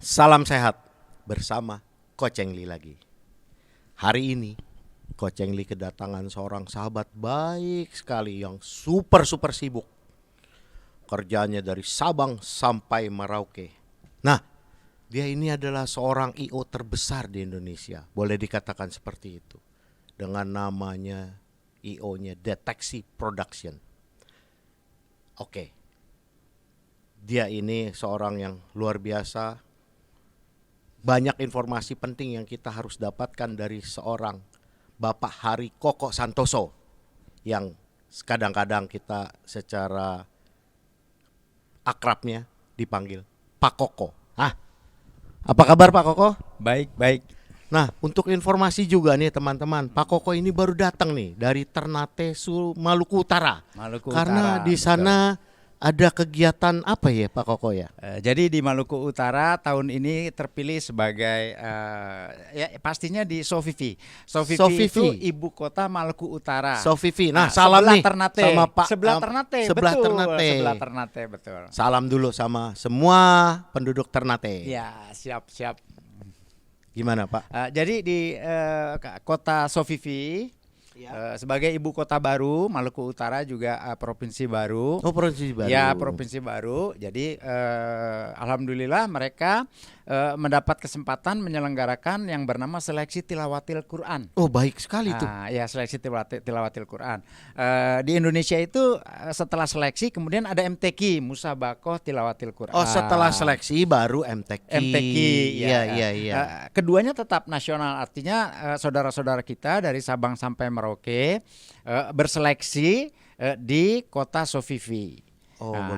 Salam sehat bersama Coach Engli lagi. Hari ini Coach Engli kedatangan seorang sahabat baik sekali yang super sibuk. Kerjanya dari Sabang sampai Merauke. Nah, dia ini adalah seorang IO terbesar di Indonesia. Boleh dikatakan seperti itu. Dengan namanya IO-nya Deteksi Production. Oke. Dia ini seorang yang luar biasa. Banyak informasi penting yang kita harus dapatkan dari seorang Bapak Hari Koko Santoso yang kadang-kadang kita secara akrabnya dipanggil Pak Koko. Apa kabar Pak Koko? Baik. Nah, untuk informasi juga nih teman-teman, Pak Koko ini baru datang nih dari Ternate, Maluku Utara. Karena di sana ada kegiatan apa ya Pak Koko ya? Jadi di Maluku Utara tahun ini terpilih sebagai ya pastinya di Sofifi. Sofifi itu ibu kota Maluku Utara. Sofifi. Nah, salam nih Ternate. sama Pak Sebelah Ternate. Sebelah Betul. Ternate. Sebelah Ternate, betul. Salam dulu sama semua penduduk Ternate. Ya, siap. Gimana Pak? Jadi di kota Sofifi sebagai ibu kota baru, Maluku Utara juga provinsi baru. Oh, provinsi baru. Ya, provinsi baru. Jadi alhamdulillah mereka mendapat kesempatan menyelenggarakan yang bernama seleksi tilawatil Quran. Oh, baik sekali tuh. Ya, seleksi tilawatil Quran. Di Indonesia itu setelah seleksi kemudian ada MTQ, Musabakoh Tilawatil Quran. Oh, setelah seleksi baru MTQ. Iya. Keduanya tetap nasional, artinya saudara-saudara kita dari Sabang sampai Merauke berseleksi di kota Sofifi.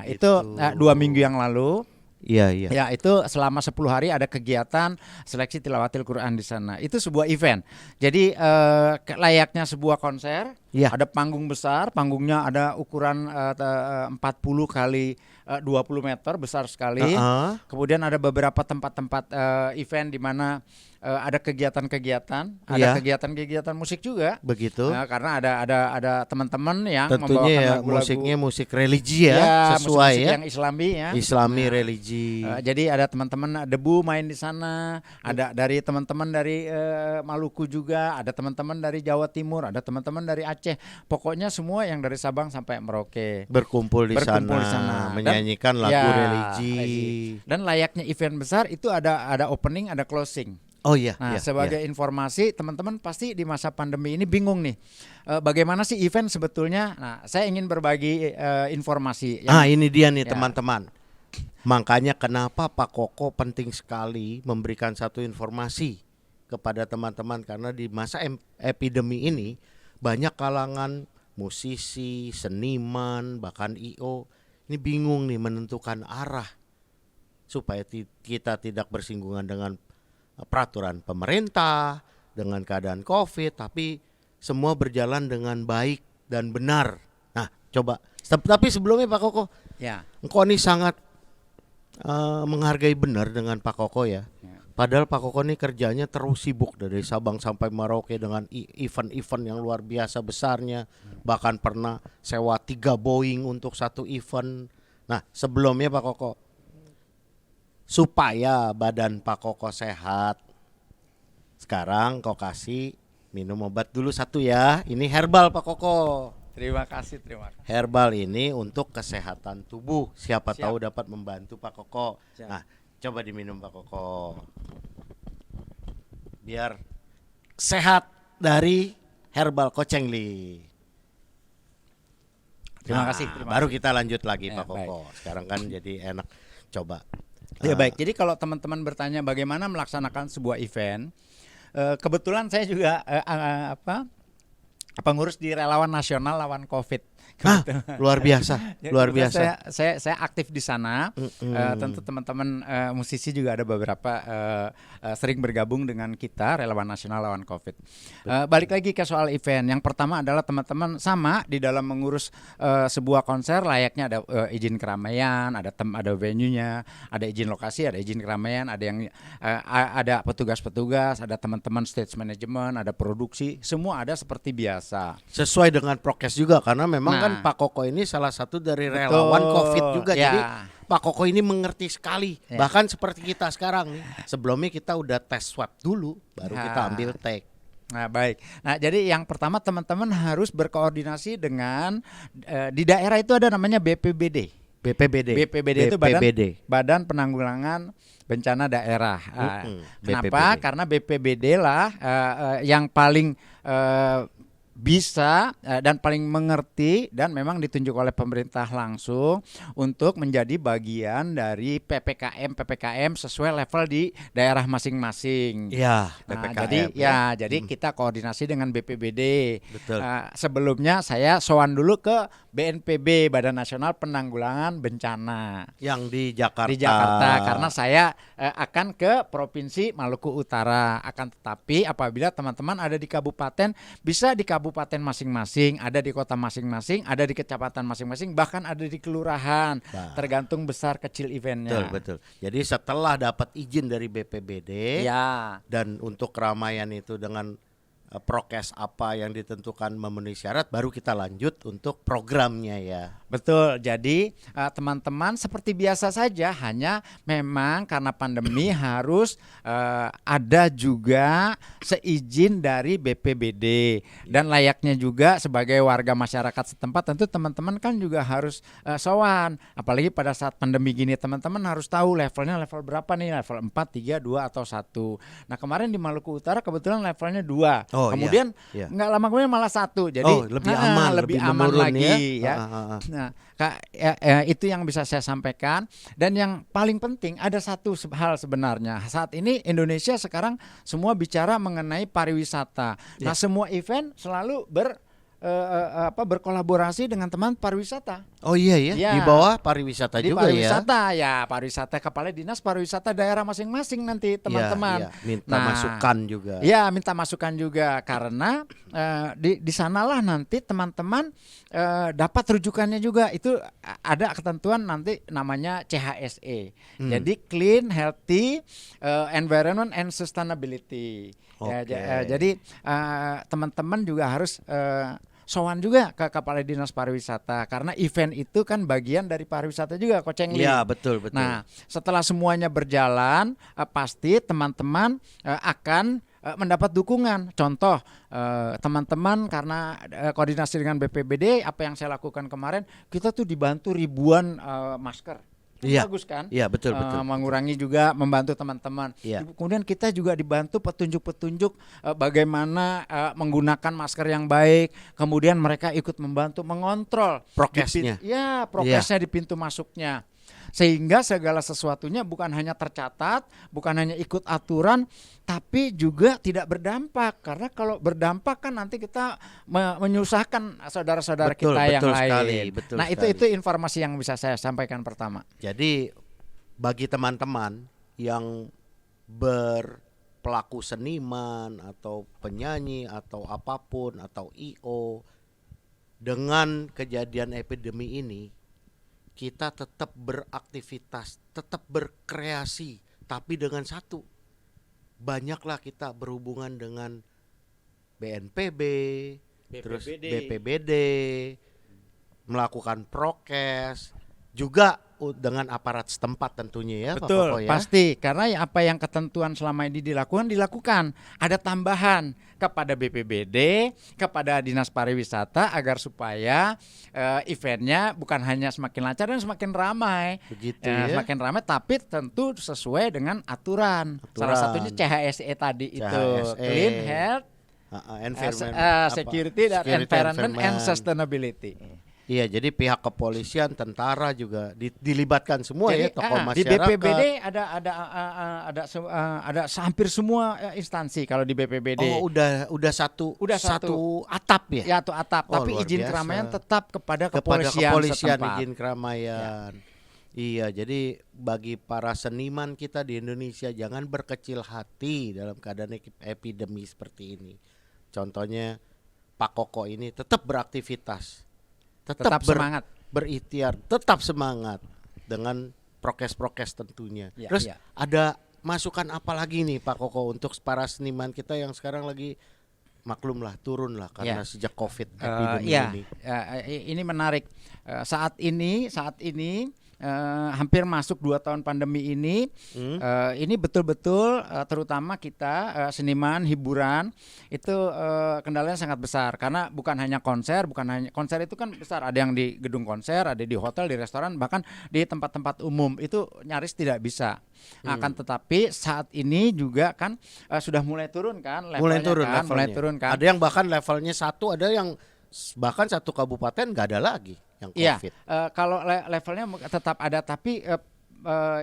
Itu 2 minggu yang lalu. Iya. Ya, itu selama 10 hari ada kegiatan seleksi tilawatil Quran di sana. Itu sebuah event. Jadi layaknya sebuah konser, ada panggung besar, panggungnya ada ukuran 40 kali 20 meter, besar sekali. Kemudian ada beberapa tempat-tempat event di mana ada kegiatan-kegiatan, ada kegiatan-kegiatan musik juga. Begitu. Karena ada teman-teman yang tentunya ya musiknya musik religi ya, sesuai musik ya. Yang Islami ya. Islami religi. Jadi ada teman-teman Debu main di sana, ada dari teman-teman dari Maluku juga, ada teman-teman dari Jawa Timur, ada teman-teman dari Aceh. Pokoknya semua yang dari Sabang sampai Merauke berkumpul di sana. Menyanyikan lagu religi. Dan layaknya event besar itu ada opening, ada closing. Oh iya. Nah, sebagai informasi, teman-teman pasti di masa pandemi ini bingung nih, bagaimana sih event sebetulnya? Nah, saya ingin berbagi informasi. Ini dia nih teman-teman. Makanya kenapa Pak Koko penting sekali memberikan satu informasi kepada teman-teman, karena di masa epidemi ini banyak kalangan musisi, seniman, bahkan IO ini bingung nih menentukan arah supaya kita tidak bersinggungan dengan peraturan pemerintah, dengan keadaan COVID, tapi semua berjalan dengan baik dan benar. Nah, coba. Tapi sebelumnya Pak Koko, engkau ini sangat menghargai benar dengan Pak Koko ya. Padahal Pak Koko ini kerjanya terus sibuk dari Sabang sampai Merauke dengan event-event yang luar biasa besarnya. Bahkan pernah sewa 3 Boeing untuk satu event. Nah, sebelumnya Pak Koko, supaya badan Pak Koko sehat, sekarang kau kasih minum obat dulu satu ya. Ini herbal Pak Koko. Terima kasih. Herbal ini untuk kesehatan tubuh. Siapa tahu dapat membantu Pak Koko. Nah, coba diminum Pak Koko. Biar sehat dari herbal Coach Engli. Terima kasih. Baru kita lanjut lagi Pak Koko. Sekarang kan jadi enak. Coba. Baik. Jadi kalau teman-teman bertanya bagaimana melaksanakan sebuah event, kebetulan saya juga pengurus di Relawan Nasional Lawan COVID. Luar biasa. Saya aktif di sana. Tentu teman-teman musisi juga ada beberapa sering bergabung dengan kita Relawan Nasional Lawan COVID. Balik lagi ke soal event. Yang pertama adalah teman-teman sama di dalam mengurus sebuah konser layaknya ada izin keramaian, ada venue-nya, ada izin lokasi, ada izin keramaian, ada yang ada petugas-petugas, ada teman-teman stage management, ada produksi, semua ada seperti biasa. Sesuai dengan prokes juga karena memang memang kan Pak Koko ini salah satu dari relawan COVID juga. Ya. Jadi Pak Koko ini mengerti sekali. Ya. Bahkan seperti kita sekarang nih. Sebelumnya kita udah tes swab dulu, baru kita ambil take. Nah, baik. Nah, jadi yang pertama teman-teman harus berkoordinasi dengan di daerah itu ada namanya BPBD. BPBD itu Badan Penanggulangan Bencana Daerah. Kenapa? BPBD. Karena BPBD lah yang paling bisa dan paling mengerti dan memang ditunjuk oleh pemerintah langsung untuk menjadi bagian dari PPKM sesuai level di daerah masing-masing. Ya, PPKM. Jadi kita koordinasi dengan BPBD. Betul. Sebelumnya saya sowan dulu ke BNPB, Badan Nasional Penanggulangan Bencana. Yang di Jakarta. Di Jakarta, karena saya akan ke Provinsi Maluku Utara. Akan tetapi apabila teman-teman ada di kabupaten, bisa di kabupaten masing-masing, ada di kota masing-masing, ada di kecamatan masing-masing, bahkan ada di kelurahan. Tergantung besar kecil eventnya. Betul. Jadi setelah dapat izin dari BPBD dan untuk keramaian itu dengan prokes apa yang ditentukan memenuhi syarat, baru kita lanjut untuk programnya ya. Betul. Jadi teman-teman seperti biasa saja, hanya memang karena pandemi harus ada juga seizin dari BPBD. Dan layaknya juga sebagai warga masyarakat setempat, tentu teman-teman kan juga harus sowan. Apalagi pada saat pandemi gini, teman-teman harus tahu levelnya level berapa nih, level 4, 3, 2 atau 1. Nah, kemarin di Maluku Utara kebetulan levelnya 2. Kemudian nggak lama kemudian malah 1. Jadi lebih aman lagi ya. Nah, itu yang bisa saya sampaikan. Dan yang paling penting ada satu hal sebenarnya. Saat ini Indonesia sekarang semua bicara mengenai pariwisata. Nah, semua event selalu berkolaborasi dengan teman pariwisata. Oh iya ya, di bawah pariwisata di juga pariwisata, pariwisata kepala dinas pariwisata daerah masing-masing nanti teman-teman. Minta masukan juga. Ya, minta masukan juga karena di sanalah nanti teman-teman dapat rujukannya juga. Itu ada ketentuan nanti namanya CHSE. Jadi Clean, Healthy, Environment and Sustainability. Jadi teman-teman juga harus sowan juga ke Kepala Dinas Pariwisata karena event itu kan bagian dari pariwisata juga, Coach Engli. Iya, betul. Nah, setelah semuanya berjalan, pasti teman-teman akan mendapat dukungan. Contoh, teman-teman karena koordinasi dengan BPBD, apa yang saya lakukan kemarin, kita tuh dibantu ribuan masker. Bagus kan? Iya, betul. Mengurangi juga, membantu teman-teman. Kemudian kita juga dibantu petunjuk-petunjuk bagaimana menggunakan masker yang baik. Kemudian mereka ikut membantu mengontrol prokesnya. Prokesnya di pintu masuknya. Sehingga segala sesuatunya bukan hanya tercatat, bukan hanya ikut aturan, tapi juga tidak berdampak. Karena kalau berdampak kan nanti kita menyusahkan saudara-saudara kita yang lain. Nah, itu informasi yang bisa saya sampaikan pertama. Jadi bagi teman-teman yang berpelaku seniman atau penyanyi atau apapun atau IO, dengan kejadian epidemi ini kita tetap beraktivitas, tetap berkreasi, tapi dengan satu, banyaklah kita berhubungan dengan BNPB, terus BPBD, melakukan prokes, juga dengan aparat setempat tentunya ya. Betul, Pak Koko, ya? Pasti, karena apa yang ketentuan selama ini dilakukan. Ada tambahan kepada BPBD, kepada Dinas Pariwisata agar supaya eventnya bukan hanya semakin lancar dan semakin ramai. Begitu ya. Semakin ramai tapi tentu sesuai dengan aturan. Salah satunya CHSE tadi itu, Clean, Health, Security, dan Environment and Sustainability. Iya, jadi pihak kepolisian, tentara juga dilibatkan semua. Jadi, ya, tokoh masyarakat. Di BPBD ada hampir semua instansi kalau di BPBD. Oh, udah satu atap ya? Ya, satu atap. Tapi izin keramaian tetap kepada kepolisian setempat. Izin keramaian. Iya, jadi bagi para seniman kita di Indonesia jangan berkecil hati dalam keadaan epidemi seperti ini. Contohnya Pak Koko ini tetap beraktivitas. Tetap semangat, berikhtiar, tetap semangat dengan prokes-prokes tentunya. Terus ada masukan apa lagi nih Pak Koko untuk para seniman kita yang sekarang lagi maklum lah turun lah karena Ya. sejak COVID epidemi Iya, ini. ini menarik. Saat ini hampir masuk 2 tahun pandemi ini betul-betul terutama kita seniman hiburan itu kendalanya sangat besar karena bukan hanya konser itu kan besar, ada yang di gedung konser, ada di hotel, di restoran, bahkan di tempat-tempat umum itu nyaris tidak bisa. Akan tetapi saat ini juga kan sudah mulai turun kan levelnya, mulai turun kan. Ada yang bahkan levelnya 1, ada yang bahkan 1 kabupaten nggak ada lagi yang Iya, COVID. kalau levelnya tetap ada, tapi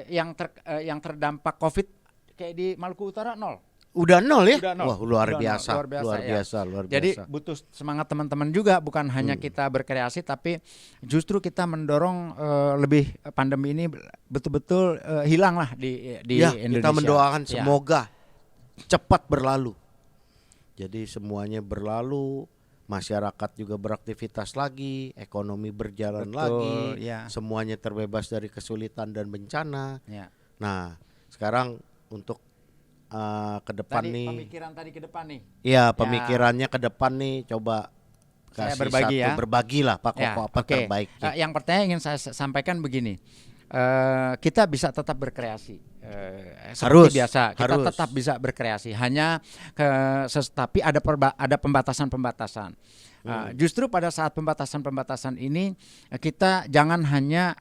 yang terdampak COVID kayak di Maluku Utara 0. Udah 0 ya? Udah 0. Wah, luar Udah 0. biasa, luar Ya. biasa, luar biasa. Jadi butuh semangat teman-teman juga, bukan hanya kita berkreasi, tapi justru kita mendorong lebih pandemi ini betul-betul hilang lah di ya, Indonesia. kita mendoakan Ya. semoga cepat berlalu. Jadi semuanya berlalu, masyarakat juga beraktivitas lagi, ekonomi berjalan Betul, lagi, ya. semuanya terbebas dari kesulitan dan bencana. Ya. Nah, sekarang untuk ke depan Tadi nih, pemikiran tadi ke depan nih. ya pemikirannya ke depan nih, coba Saya kasih berbagi satu, ya. berbagilah Pak Koko apa oke. terbaiknya. Yang pertama ingin saya sampaikan begini. Kita bisa tetap berkreasi. Seperti biasa, kita harus. tetap bisa berkreasi. Hanya tapi ada pembatasan-pembatasan. Justru pada saat pembatasan-pembatasan ini kita jangan hanya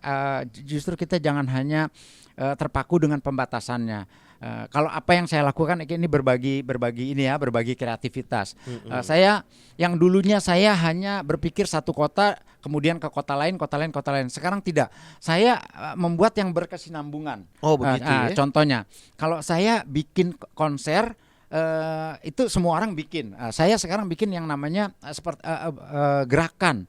terpaku dengan pembatasannya. Kalau apa yang saya lakukan ini berbagi kreativitas. Saya yang dulunya saya hanya berpikir satu kota, kemudian ke kota lain. Sekarang tidak. Saya membuat yang berkesinambungan. Oh, begitu ya. Contohnya, kalau saya bikin konser, itu semua orang bikin. Saya sekarang bikin yang namanya seperti gerakan.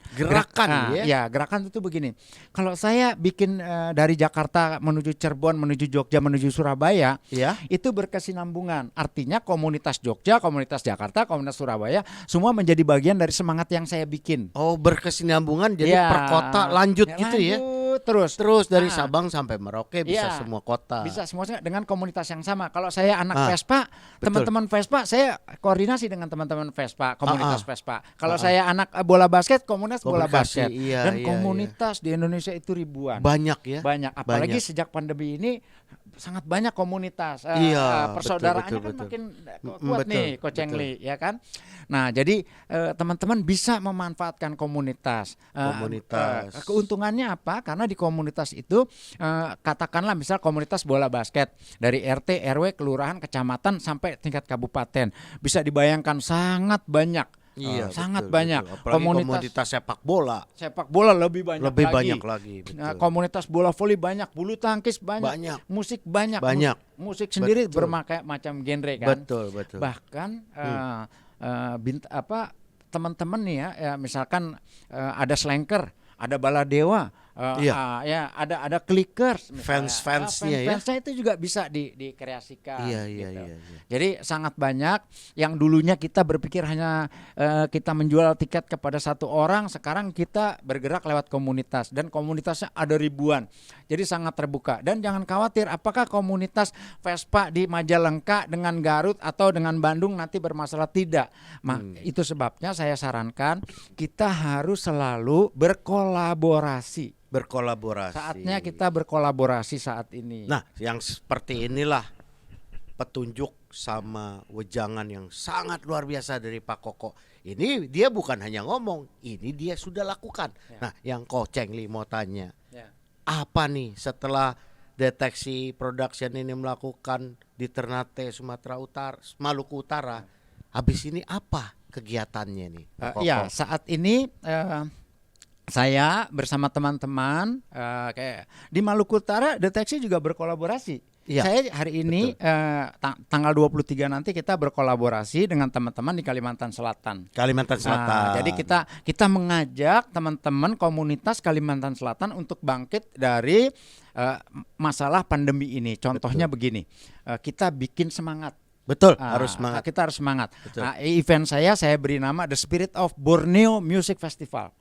Ya, gerakan itu begini. Kalau saya bikin dari Jakarta menuju Cirebon, menuju Jogja, menuju Surabaya, Ya. itu berkesinambungan. Artinya komunitas Jogja, komunitas Jakarta, komunitas Surabaya, semua menjadi bagian dari semangat yang saya bikin. Oh, berkesinambungan jadi Ya, per kota lanjut gitu ya. Terus Dari Sabang sampai Merauke bisa semua kota. Bisa semuanya dengan komunitas yang sama. Kalau saya anak Vespa, betul. teman-teman Vespa, saya koordinasi dengan teman-teman Vespa, komunitas Vespa. Kalau saya anak bola basket, komunitas bola basket. Dan komunitas di Indonesia itu ribuan. Banyak ya. Banyak. Apalagi sejak pandemi ini sangat banyak komunitas. Persaudaraannya betul. makin kuat nih, Ko Cheng Li, ya kan. Nah, jadi teman-teman bisa memanfaatkan komunitas. Keuntungannya apa? Karena di komunitas itu katakanlah misal komunitas bola basket dari RT, RW, kelurahan, kecamatan sampai tingkat kabupaten, bisa dibayangkan sangat banyak. Sangat banyak. Apalagi komunitas sepak bola lebih banyak lagi. Betul. Komunitas bola voli banyak, bulu tangkis banyak. Musik banyak. Musik sendiri bermacam genre kan. Betul. Bahkan teman-teman nih ya misalkan ada slanker, ada baladewa, ada clickers, fansnya itu juga bisa dikreasikan. Iya. Jadi sangat banyak. Yang dulunya kita berpikir hanya kita menjual tiket kepada satu orang, sekarang kita bergerak lewat komunitas dan komunitasnya ada ribuan. Jadi sangat terbuka dan jangan khawatir apakah komunitas Vespa di Majalengka dengan Garut atau dengan Bandung nanti bermasalah, tidak. Itu sebabnya saya sarankan kita harus selalu berkolaborasi. Saatnya kita berkolaborasi saat ini. Nah, yang seperti inilah petunjuk sama wejangan yang sangat luar biasa dari Pak Koko. Ini dia bukan hanya ngomong, ini dia sudah lakukan. Nah, yang Ko Cheng Li mau tanya, apa nih setelah deteksi production ini melakukan di Ternate, Sumatera Utara, Maluku Utara, habis ini apa kegiatannya nih, Pak Koko? Saat ini saya bersama teman-teman kayak di Maluku Utara deteksi juga berkolaborasi. Saya hari ini tanggal 23 nanti kita berkolaborasi dengan teman-teman di Kalimantan Selatan. Jadi kita mengajak teman-teman komunitas Kalimantan Selatan untuk bangkit dari masalah pandemi ini. Contohnya begini, kita bikin semangat. Betul, harus semangat. Kita harus semangat. Event saya beri nama The Spirit of Borneo Music Festival.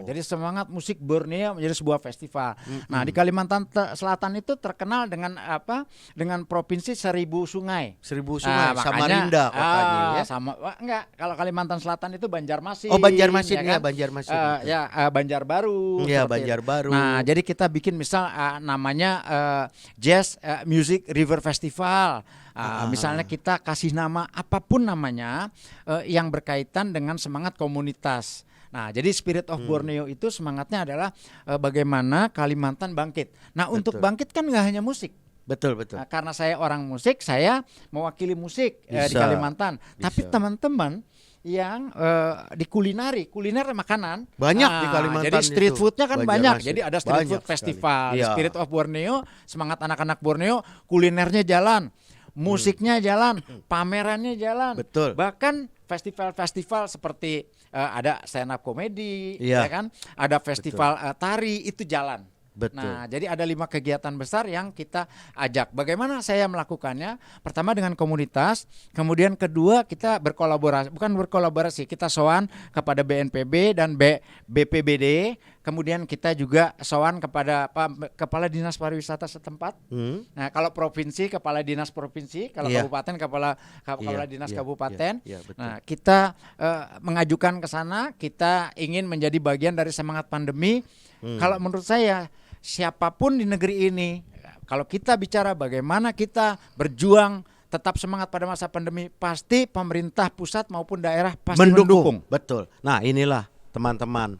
Jadi semangat musik Borneo menjadi sebuah festival. Nah, di Kalimantan Selatan itu terkenal dengan apa? Dengan provinsi 1000 sungai. 1000 sungai, Makanya, Samarinda kotanya ya. Enggak, kalau Kalimantan Selatan itu Banjarmasin. Oh, Banjarmasin ya, ya, Banjarmasin. Banjarbaru. Iya, seperti Banjarbaru. itu. Nah, jadi kita bikin misal namanya Jazz Music River Festival. Misalnya kita kasih nama apapun namanya yang berkaitan dengan semangat komunitas. Nah, jadi Spirit of Borneo itu semangatnya adalah bagaimana Kalimantan bangkit. Nah, untuk bangkit kan nggak hanya musik. Betul. Nah, karena saya orang musik, saya mewakili musik di Kalimantan. Tapi teman-teman yang di kuliner makanan banyak di Kalimantan. Jadi street foodnya kan banyak. Jadi ada street banyak food festival, iya. Spirit of Borneo, semangat anak-anak Borneo, kulinernya jalan, musiknya jalan, pamerannya jalan. Betul. Bahkan festival-festival seperti ada stand up comedy, Iya. ya kan? Ada festival tari itu jalan. Betul. Nah, jadi ada 5 kegiatan besar yang kita ajak. Bagaimana saya melakukannya? Pertama dengan komunitas, kemudian kedua kita berkolaborasi, kita sowan kepada BNPB dan BPBD, kemudian kita juga sowan kepada Kepala Dinas Pariwisata setempat. Nah, kalau provinsi Kepala Dinas Provinsi, kalau kabupaten Kepala Dinas Kabupaten. Betul. Nah, kita mengajukan ke sana, kita ingin menjadi bagian dari semangat pandemi. Kalau menurut saya siapapun di negeri ini, kalau kita bicara bagaimana kita berjuang tetap semangat pada masa pandemi, pasti pemerintah pusat maupun daerah pasti mendukung. Betul. Nah, inilah teman-teman,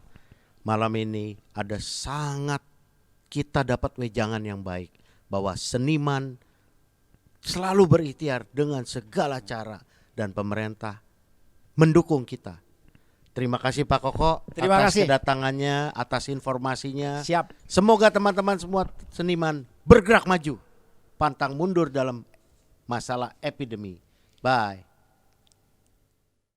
malam ini ada sangat kita dapat wejangan yang baik bahwa seniman selalu berikhtiar dengan segala cara dan pemerintah mendukung kita. Terima kasih Pak Koko atas kedatangannya, atas informasinya. Siap. Semoga teman-teman semua seniman bergerak maju, pantang mundur dalam masalah epidemi. Bye.